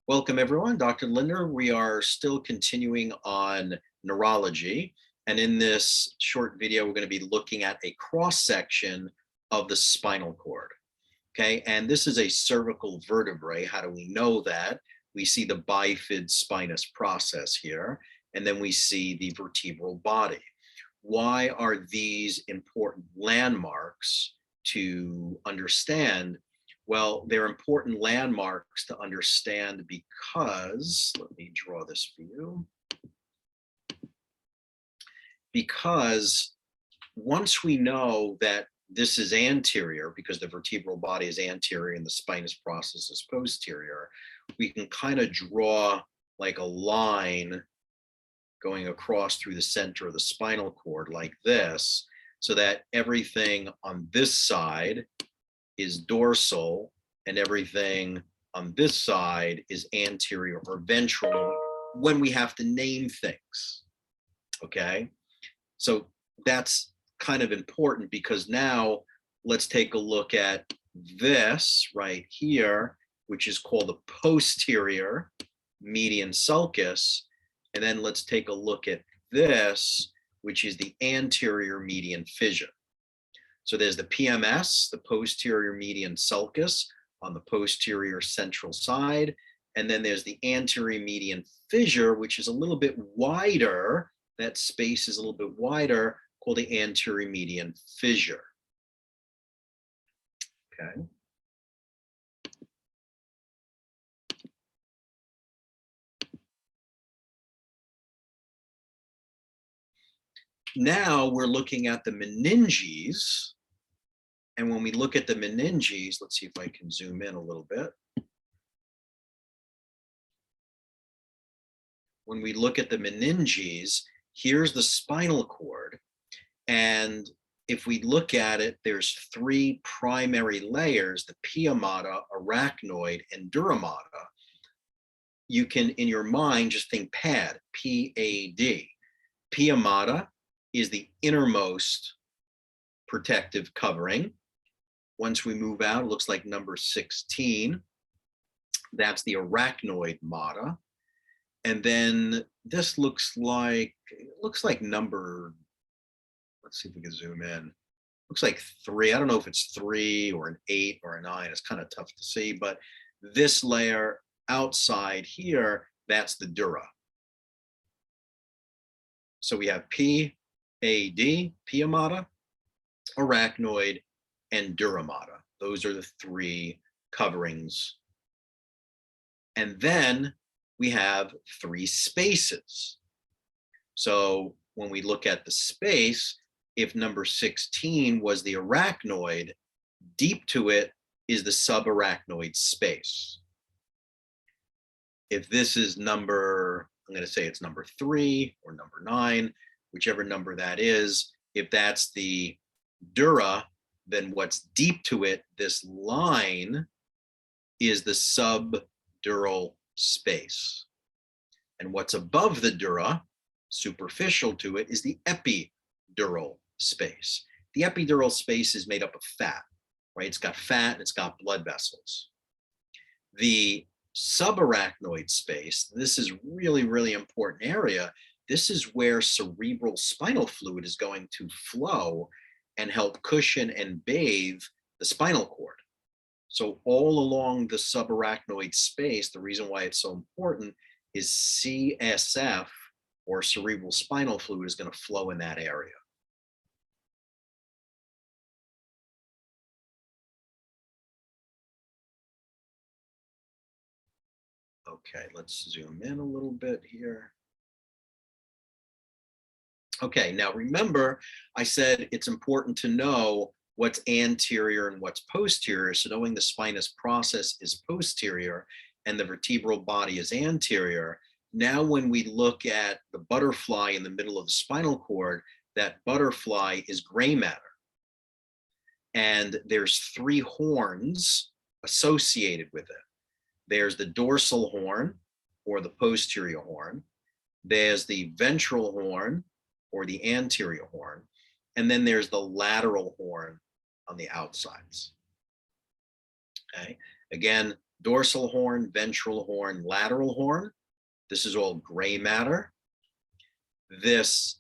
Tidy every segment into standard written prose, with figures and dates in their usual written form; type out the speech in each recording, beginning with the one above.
Welcome everyone, Dr. Linder. We are still continuing on neurology. And in this short video, we're going to be looking at a cross-section of the spinal cord. Okay, and this is a cervical vertebrae. How do we know that? We see the bifid spinous process here, and then we see the vertebral body. Why are these important landmarks to understand? Well, they're important landmarks to understand because, let me draw this for you, because once we know that this is anterior, because the vertebral body is anterior and the spinous process is posterior, we can kind of draw like a line going across through the center of the spinal cord like this, so that everything on this side is dorsal and everything on this side is anterior or ventral when we have to name things. Okay, so that's kind of important, because now let's take a look at this right here, which is called the posterior median sulcus. And then let's take a look at this, which is the anterior median fissure. So there's the PMS, the posterior median sulcus on the posterior central side. And then there's the anterior median fissure, which is a little bit wider. That space is a little bit wider, called the anterior median fissure. Okay. Now we're looking at the meninges. And when we look at the meninges, let's see if I can zoom in a little bit. When we look at the meninges, here's the spinal cord. And if we look at it, there's three primary layers: the pia mater, arachnoid, and dura mater. You can, in your mind, just think PAD, P-A-D. Pia mater is the innermost protective covering. Once we move out, it looks like number 16. That's the arachnoid mater. And then this looks like number, let's see if we can zoom in. Looks like 3. I don't know if it's 3 or an 8 or a 9. It's kind of tough to see, but this layer outside here, that's the dura. So we have P-A-D, pia mater, arachnoid, and dura mater. Those are the three coverings. And then we have 3 spaces. So when we look at the space, if number 16 was the arachnoid, deep to it is the subarachnoid space. If this is number, I'm going to say it's number 3 or number 9, whichever number that is, if that's the dura, then what's deep to it, this line, is the subdural space. And what's above the dura, superficial to it, is the epidural space. The epidural space is made up of fat, right? It's got fat and it's got blood vessels. The subarachnoid space, this is really, really important area. This is where cerebral spinal fluid is going to flow and help cushion and bathe the spinal cord. So all along the subarachnoid space, the reason why it's so important is CSF, or cerebral spinal fluid, is going to flow in that area. Okay, let's zoom in a little bit here. Okay, now remember, I said it's important to know what's anterior and what's posterior. So knowing the spinous process is posterior and the vertebral body is anterior. Now when we look at the butterfly in the middle of the spinal cord, that butterfly is gray matter. And there's 3 horns associated with it. There's the dorsal horn, or the posterior horn. There's the ventral horn, or the anterior horn. And then there's the lateral horn on the outsides. Okay, again, Dorsal horn, ventral horn, lateral horn. This is all gray matter. This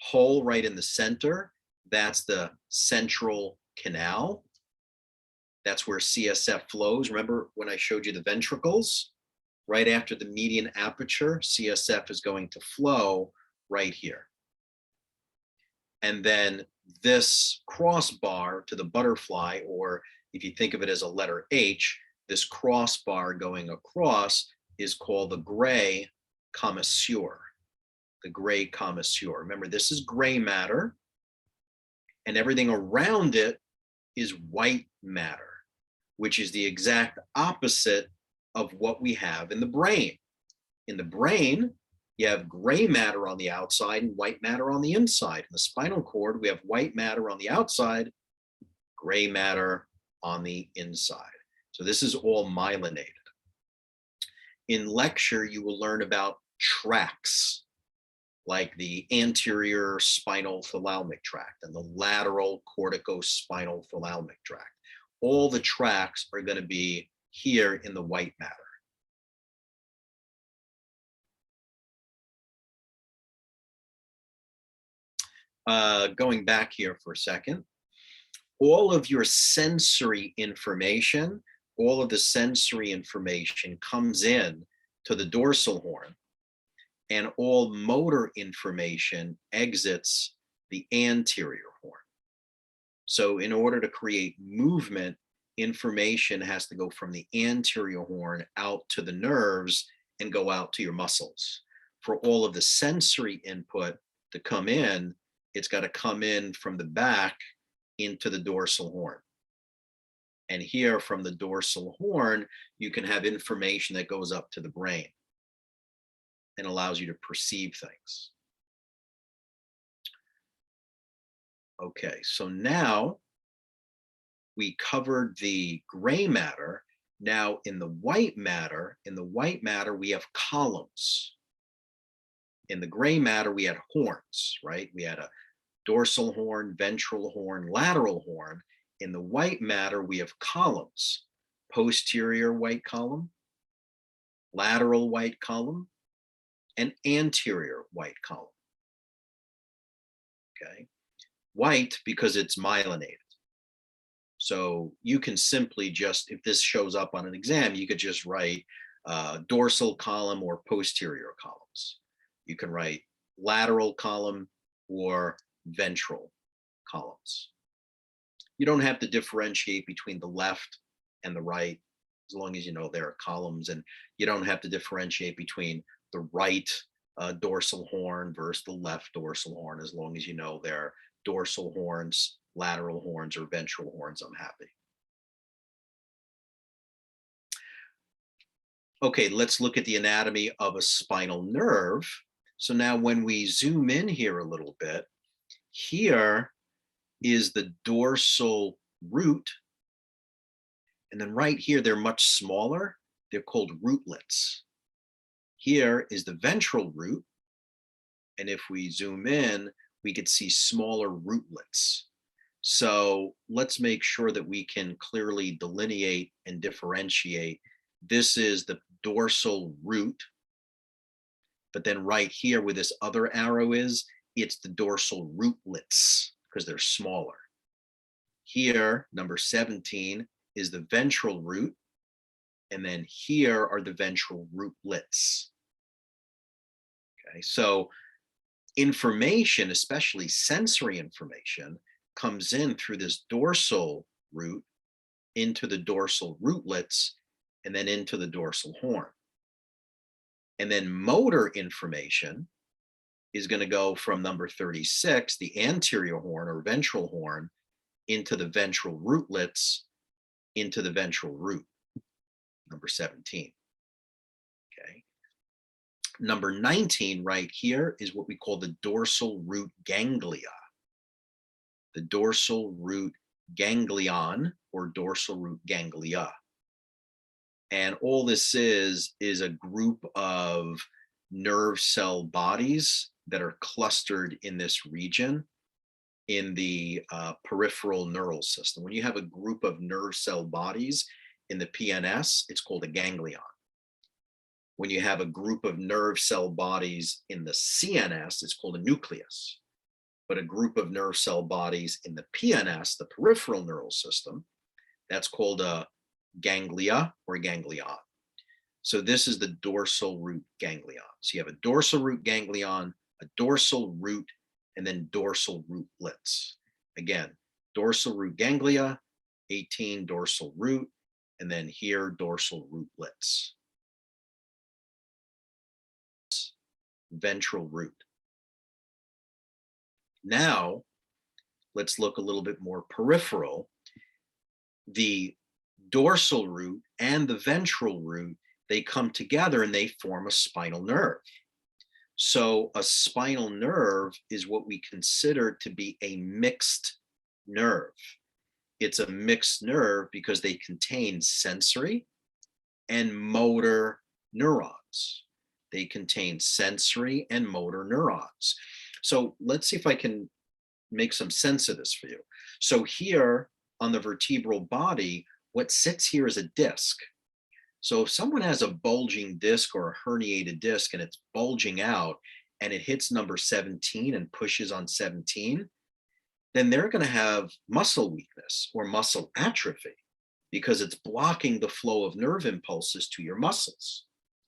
hole right in the center, that's the central canal. That's where CSF flows. Remember when I showed you the ventricles? Right after the median aperture, CSF is going to flow right here. And then this crossbar to the butterfly, or if you think of it as a letter H, this crossbar going across is called the gray commissure. The gray commissure. Remember, this is gray matter, and everything around it is white matter, which is the exact opposite of what we have in the brain. In the brain, you have gray matter on the outside and white matter on the inside. In the spinal cord, we have white matter on the outside, gray matter on the inside. So this is all myelinated. In lecture, you will learn about tracts, like the anterior spinal thalamic tract and the lateral corticospinal thalamic tract. All the tracts are going to be here in the white matter. Going back here for a second, all of your sensory information, all of the sensory information comes in to the dorsal horn, and all motor information exits the anterior horn. So in order to create movement, information has to go from the anterior horn out to the nerves and go out to your muscles. For all of the sensory input to come in, it's got to come in from the back into the dorsal horn. And here from the dorsal horn, you can have information that goes up to the brain and allows you to perceive things. Okay, so now we covered the gray matter. Now in the white matter, we have columns. In the gray matter, we had horns, right? We had a dorsal horn, ventral horn, lateral horn. In the white matter, we have columns: posterior white column, lateral white column, and anterior white column. Okay, white because it's myelinated. So you can simply just, if this shows up on an exam, you could just write dorsal column or posterior columns. You can write lateral column or ventral columns. You don't have to differentiate between the left and the right, as long as you know there are columns, and you don't have to differentiate between the right dorsal horn versus the left dorsal horn, as long as you know they're dorsal horns, lateral horns, or ventral horns. I'm happy. Okay, let's look at the anatomy of a spinal nerve. So now when we zoom in here a little bit, here is the dorsal root. And then right here, they're much smaller. They're called rootlets. Here is the ventral root. And if we zoom in, we could see smaller rootlets. So let's make sure that we can clearly delineate and differentiate. This is the dorsal root. But then right here where this other arrow is, it's the dorsal rootlets because they're smaller. Here, number 17 is the ventral root. And then here are the ventral rootlets. Okay, so information, especially sensory information, comes in through this dorsal root into the dorsal rootlets and then into the dorsal horn. And then motor information is going to go from number 36, the anterior horn or ventral horn, into the ventral rootlets, into the ventral root, number 17. Okay. Number 19 right here is what we call the dorsal root ganglia. The dorsal root ganglion or dorsal root ganglia. And all this is a group of nerve cell bodies that are clustered in this region in the peripheral neural system. When you have a group of nerve cell bodies in the PNS, it's called a ganglion. When you have a group of nerve cell bodies in the CNS, it's called a nucleus. But a group of nerve cell bodies in the PNS, the peripheral neural system, that's called a ganglia or ganglion. So this is the dorsal root ganglion. So you have a dorsal root ganglion, a dorsal root, and then dorsal rootlets. Again, dorsal root ganglia, 18 dorsal root, and then here dorsal rootlets. Ventral root. Now, let's look a little bit more peripheral. The dorsal root and the ventral root, they come together and they form a spinal nerve. So a spinal nerve is what we consider to be a mixed nerve. It's a mixed nerve because they contain sensory and motor neurons. They contain sensory and motor neurons. So let's see if I can make some sense of this for you. So here on the vertebral body, what sits here is a disc. So if someone has a bulging disc or a herniated disc and it's bulging out and it hits number 17 and pushes on 17, then they're going to have muscle weakness or muscle atrophy because it's blocking the flow of nerve impulses to your muscles,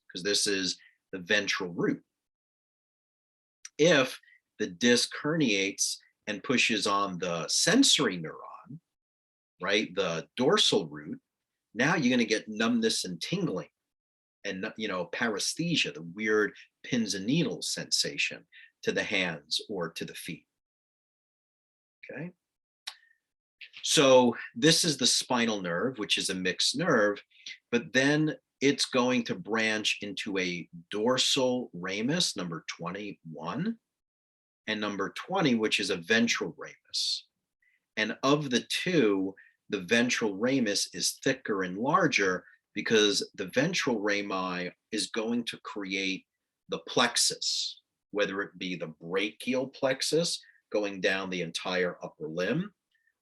because this is the ventral root. If the disc herniates and pushes on the sensory neuron, right, the dorsal root, now you're going to get numbness and tingling and, paresthesia, the weird pins and needles sensation to the hands or to the feet. Okay. So this is the spinal nerve, which is a mixed nerve, but then it's going to branch into a dorsal ramus, number 21, and number 20, which is a ventral ramus. And of the two, the ventral ramus is thicker and larger because the ventral rami is going to create the plexus, whether it be the brachial plexus going down the entire upper limb,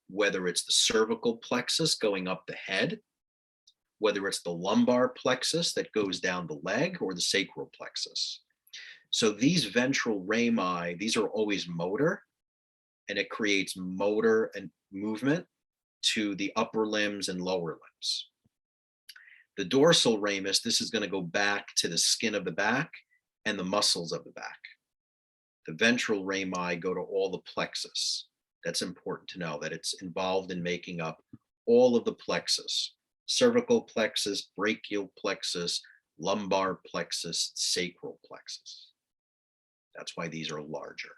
whether it's the cervical plexus going up the head, whether it's the lumbar plexus that goes down the leg, or the sacral plexus. So these ventral rami, these are always motor, and it creates motor and movement to the upper limbs and lower limbs. The dorsal ramus, this is going to go back to the skin of the back and the muscles of the back. The ventral rami go to all the plexus. That's important to know, that it's involved in making up all of the plexus: cervical plexus, brachial plexus, lumbar plexus, sacral plexus. That's why these are larger.